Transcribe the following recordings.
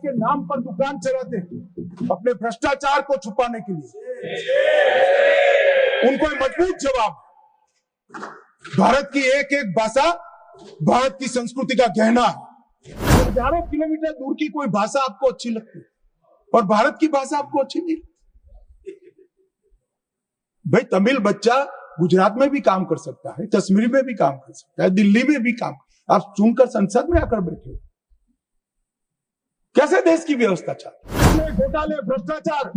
के नाम पर दुकान चलाते हैं अपने भ्रष्टाचार को छुपाने के लिए। उनको मजबूत जवाब, भारत की एक एक भाषा भारत की संस्कृति का गहना है। हजारों किलोमीटर दूर की कोई भाषा आपको अच्छी लगती है और भारत की भाषा आपको अच्छी नहीं लगती। भाई तमिल बच्चा गुजरात में भी काम कर सकता है, कश्मीर में भी काम कर सकता है, दिल्ली में भी काम। आप चुनकर संसद में आकर बैठे हो, कैसे देश की व्यवस्था चाहते हैं? घोटाले भ्रष्टाचार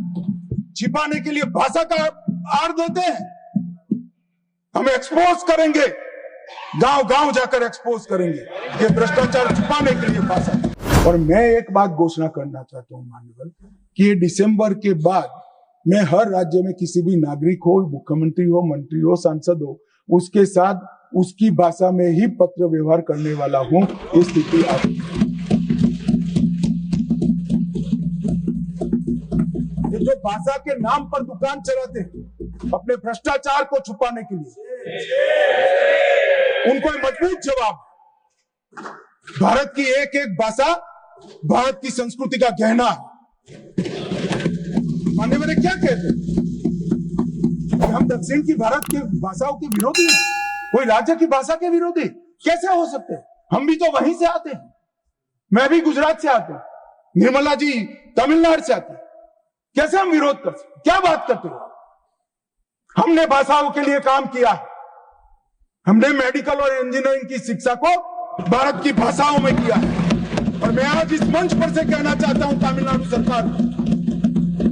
छिपाने के लिए भाषा का आड़ देते हैं। हम एक्सपोज करेंगे, गांव गांव जाकर एक्सपोज करेंगे ये भ्रष्टाचार छुपाने के लिए भाषा। और मैं एक बात घोषणा करना चाहता हूं माननीय कि ये दिसंबर के बाद मैं हर राज्य में किसी भी नागरिक हो, मुख्यमंत्री हो, मंत्री हो, सांसद हो, उसके साथ उसकी भाषा में ही पत्र व्यवहार करने वाला हूं। ये स्थिति जो भाषा के नाम पर दुकान चलाते हैं अपने भ्रष्टाचार को छुपाने के लिए, उनको मजबूत जवाब, भारत की एक एक भाषा भारत की संस्कृति का गहना है। माननीय मेरे क्या कहते हैं? हम दक्षिण की भारत की भाषाओं के विरोधी हैं, कोई राज्य की भाषा के विरोधी कैसे हो सकते हैं? हम भी तो वहीं से आते हैं, मैं भी गुजरात से आता हूं, निर्मला जी तमिलनाडु से आती है। कैसे हम विरोध कर सकते? क्या बात करते हो? हमने भाषाओं के लिए काम किया है, हमने मेडिकल और इंजीनियरिंग की शिक्षा को भारत की भाषाओं में किया है। और मैं आज इस मंच पर से कहना चाहता हूं तमिलनाडु सरकार,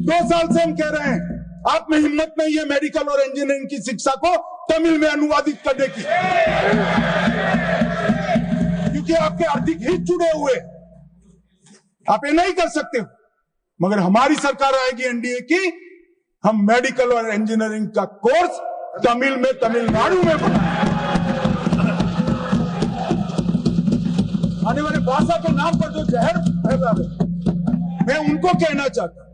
2 साल से हम कह रहे हैं आप में हिम्मत नहीं है मेडिकल और इंजीनियरिंग की शिक्षा को तमिल में अनुवादित करने की, क्योंकि आपके आर्थिक हित जुड़े हुए, आप ये नहीं कर सकते हो। मगर हमारी सरकार आएगी एनडीए की, हम मेडिकल और इंजीनियरिंग का कोर्स तमिल में तमिलनाडु में बनाएंगे। आने वाले भाषा के नाम पर जो जहर फैला है, मैं उनको कहना चाहता हूं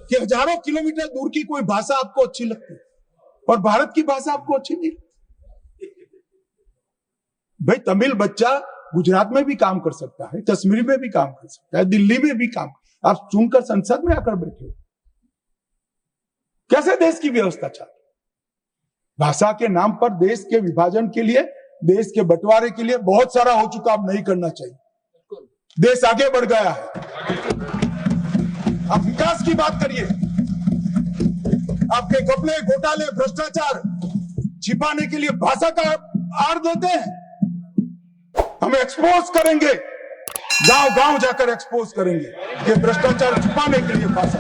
कि हजारों किलोमीटर दूर की कोई भाषा आपको अच्छी लगती है और भारत की भाषा आपको अच्छी नहीं लगती। भाई तमिल बच्चा गुजरात में भी काम कर सकता है, कश्मीर में भी काम कर सकता है, दिल्ली में भी काम। आप चुनकर संसद में आकर बैठे हो, कैसे देश की व्यवस्था चाहते? भाषा के नाम पर देश के विभाजन के लिए, देश के बंटवारे के लिए बहुत सारा हो चुका, अब नहीं करना चाहिए। देश आगे बढ़ गया है, आप विकास की बात करिए। आपके घपले, घोटाले, भ्रष्टाचार छिपाने के लिए भाषा का आड़ देते हैं। हम एक्सपोज करेंगे, गांव गांव जाकर एक्सपोज करेंगे ये भ्रष्टाचार छुपाने के लिए भाषा।